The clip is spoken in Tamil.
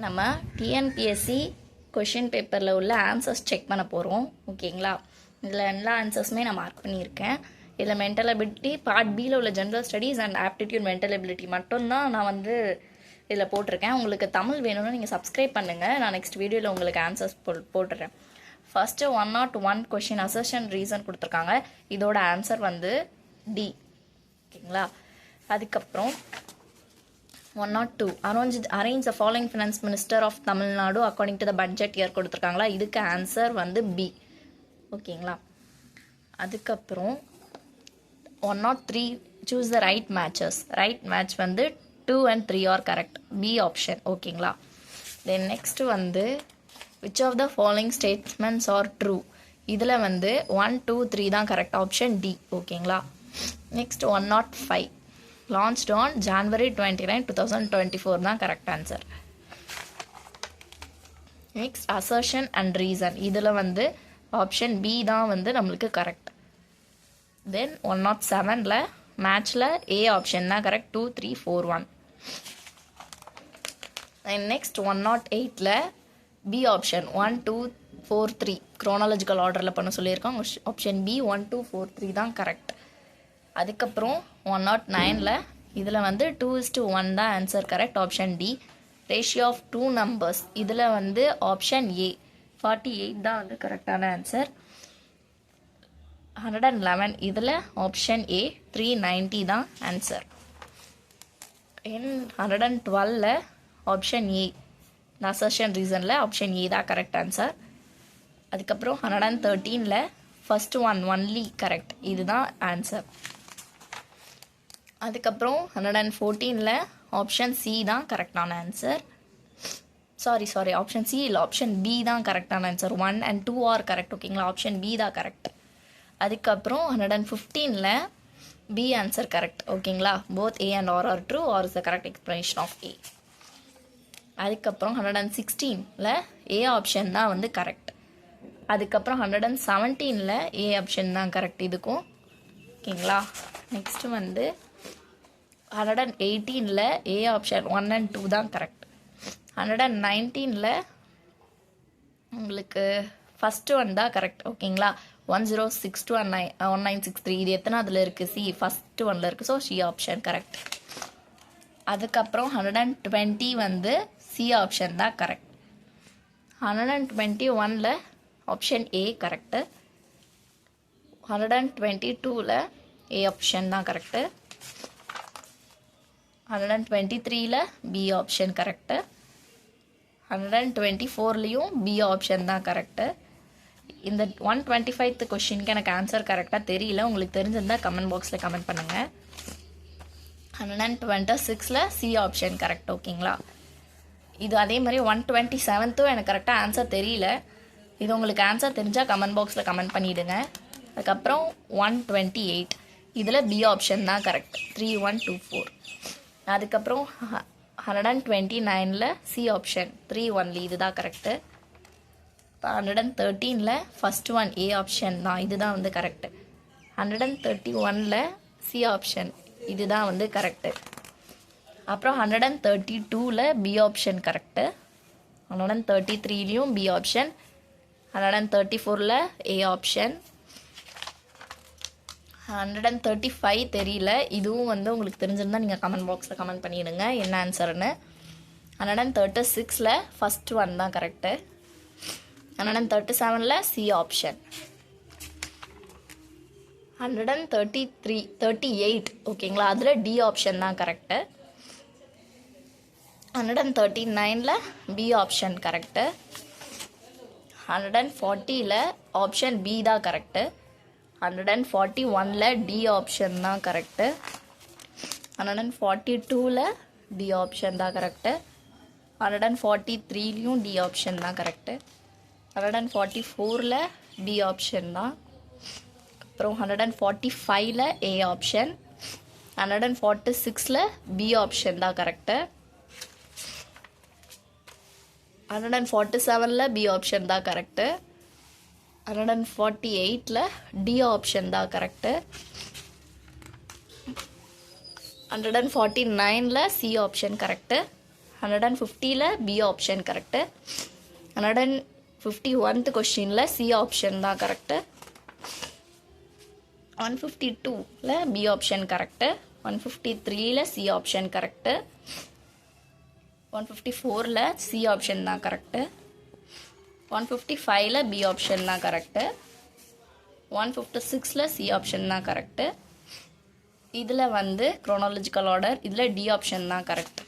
நம்ம டிஎன்பிஎஸ்சி கொஷின் பேப்பரில் உள்ள ஆன்சர்ஸ் செக் பண்ண போகிறோம். ஓகேங்களா? இதில் எல்லா ஆன்சர்ஸுமே நான் மார்க் பண்ணியிருக்கேன். இதில் மென்டல் எபிலிட்டி பார்ட் பியில் உள்ள general studies and aptitude mental ability மட்டும்தான் நான் இதில் போட்டிருக்கேன். உங்களுக்கு தமிழ் வேணும்னு நீங்கள் சப்ஸ்கிரைப் பண்ணுங்கள். நான் நெக்ஸ்ட் வீடியோவில் உங்களுக்கு ஆன்சர்ஸ் போட்டுறேன். ஃபஸ்ட்டு 101 கொஷின் அசர்ஷன் ரீசன் கொடுத்துருக்காங்க. இதோட ஆன்சர் டி. ஓகேங்களா? அதுக்கப்புறம் 102 arrange the following finance minister of Tamil Nadu according to the budget year கொடுத்துருக்காங்களா. இதுக்கு ஆன்சர் பி. ஓகேங்களா? அதுக்கப்புறம் 103 choose the right matches. Right match 2 and 3 are correct. B option. ஓகேங்களா? Then next which of the following statements are true. இதில் 1 2 3 தான் கரெக்ட். Option D. ஓகேங்களா? நெக்ஸ்ட் 105 launched on January 29, 2024 தான் correct answer. Next assertion and reason. இதில் ஆப்ஷன் பி தான் நம்மளுக்கு கரெக்ட். தென் 107ல் மேட்ச்சில் ஏ ஆப்ஷன் தான் கரெக்ட். 2 3 4 1. அண்ட் நெக்ஸ்ட் 108ல் பி ஆப்ஷன் 1 2 4 3 க்ரோனாலஜிக்கல் ஆர்டரில் பண்ண சொல்லியிருக்கோம். ஆப்ஷன் பி 1 2 4 3 தான் கரெக்ட். அதுக்கப்புறம் 109ல் இதில் 2:1 தான் answer correct. Option D. Ratio of 2 numbers. இதில் ஆப்ஷன் ஏ 48 தான் கரெக்டான ஆன்சர். 111 இதில் ஆப்ஷன் ஏ 390 தான் ஆன்சர். 112ல் ஆப்ஷன் ஏ அசர்ஷன் ரீசனில் ஆப்ஷன் ஏ தான் கரெக்ட் ஆன்சர். அதுக்கப்புறம் 113ல் ஃபர்ஸ்ட் ஒன்லி கரெக்ட். இதுதான் ஆன்சர். அதுக்கப்புறம் 114ல் ஆப்ஷன் சி தான் கரெக்டான ஆன்சர். சாரி ஆப்ஷன் சி இல்லை, ஆப்ஷன் பி தான் கரெக்டான ஆன்சர். 1 and 2 are correct. ஓகேங்களா? ஆப்ஷன் பி தான் கரெக்ட். அதுக்கப்புறம் 115ல் பி ஆன்சர் கரெக்ட். ஓகேங்களா? Both A and R true. R is the correct explanation of A. அதுக்கப்புறம் 116ல் ஏ ஆப்ஷன் தான் கரெக்ட். அதுக்கப்புறம் 117ல் ஏ ஆப்ஷன் தான் கரெக்ட் இதுக்கும். ஓகேங்களா? நெக்ஸ்ட் 118ல் ஏ ஆப்ஷன் 1 and 2 தான் கரெக்ட். 119ல் உங்களுக்கு ஃபஸ்ட்டு தான் கரெக்ட். ஓகேங்களா? 1062 and 1963 இது எத்தனை அதில் இருக்குது? சி ஃபஸ்ட்டு ஒன்ல இருக்குது. So C option correct. அதுக்கப்புறம் 120 சி ஆப்ஷன் தான் கரெக்ட். 121ல் ஆப்ஷன் ஏ கரெக்டு. 122ல் ஏ ஆப்ஷன் தான் கரெக்டு. 123ல் பி ஆப்ஷன் கரெக்டு. 124லையும் பி ஆப்ஷன் தான் கரெக்டு. இந்த 125th கொஷினுக்கு எனக்கு ஆன்சர் கரெக்டாக தெரியல. உங்களுக்கு தெரிஞ்சிருந்தால் கமெண்ட் பாக்ஸில் கமெண்ட் பண்ணுங்கள். 126ல் சி ஆப்ஷன் கரெக்ட். ஓகேங்களா? இது அதே மாதிரி 127த்தும் எனக்கு கரெக்டாக ஆன்சர் தெரியல. இது உங்களுக்கு ஆன்சர் தெரிஞ்சால் கமெண்ட் பாக்ஸில் கமெண்ட் பண்ணிவிடுங்க. அதுக்கப்புறம் 128 இதில் பி ஆப்ஷன் தான் கரெக்ட். 3 1 2 4. அதுக்கப்புறம் 129ல் சி ஆப்ஷன் 3 1 இதுதான் கரெக்டு. 113ல் ஃபஸ்ட் ஒன் ஏ ஆப்ஷன் தான் இதுதான் கரெக்டு. 131ல் சி ஆப்ஷன் இதுதான் கரெக்டு. அப்புறம் 132ல் பி ஆப்ஷன் கரெக்டு. 133லையும் பி ஆப்ஷன். 134ல் ஏ ஆப்ஷன். 135 தெரியல. இதுவும் உங்களுக்கு தெரிஞ்சிருந்தால் நீங்கள் கமெண்ட் பாக்ஸில் கமெண்ட் பண்ணிடுங்க என்ன ஆன்சர்னு. 136ல் ஃபஸ்ட் ஒன் தான் கரெக்டு. 137ல் சி ஆப்ஷன். 138 ஓகேங்களா? அதில் டி ஆப்ஷன் தான் கரெக்டு. 139ல் பி ஆப்ஷன் கரெக்டு. 140ல் ஆப்ஷன் பி தான் கரெக்டு. 141ல் டி ஆப்ஷன் தான் கரெக்டு. 142ல் டி ஆப்ஷன் தான் கரெக்டு. 143லையும் டி ஆப்ஷன் தான் கரெக்டு. 144ல் பி ஆப்ஷன் தான். அப்புறம் 145ல் ஏ ஆப்ஷன். 146ல் பி ஆப்ஷன் தான் கரெக்டு. 147ல் பி ஆப்ஷன் தான் கரெக்டு. 148ல் டி ஆப்ஷன் தான் கரெக்டு. 149ல் சி ஆப்ஷன் கரெக்டு. 150ல் பி ஆப்ஷன் கரெக்டு. 151th கொஸ்டினில் சி ஆப்ஷன் தான் கரெக்டு. 152ல் பி ஆப்ஷன் கரெக்டு. 153ல் சி ஆப்ஷன் கரெக்டு. 154ல் சி ஆப்ஷன் தான் கரெக்டு. 155ல் பி ஆப்ஷன் தான் கரெக்டு. 156ல் சி ஆப்ஷன் தான் கரெக்டு. இதில் வந்து குரோனாலஜிக்கல் ஆர்டர், இதில் டி ஆப்ஷன் தான் கரெக்ட்.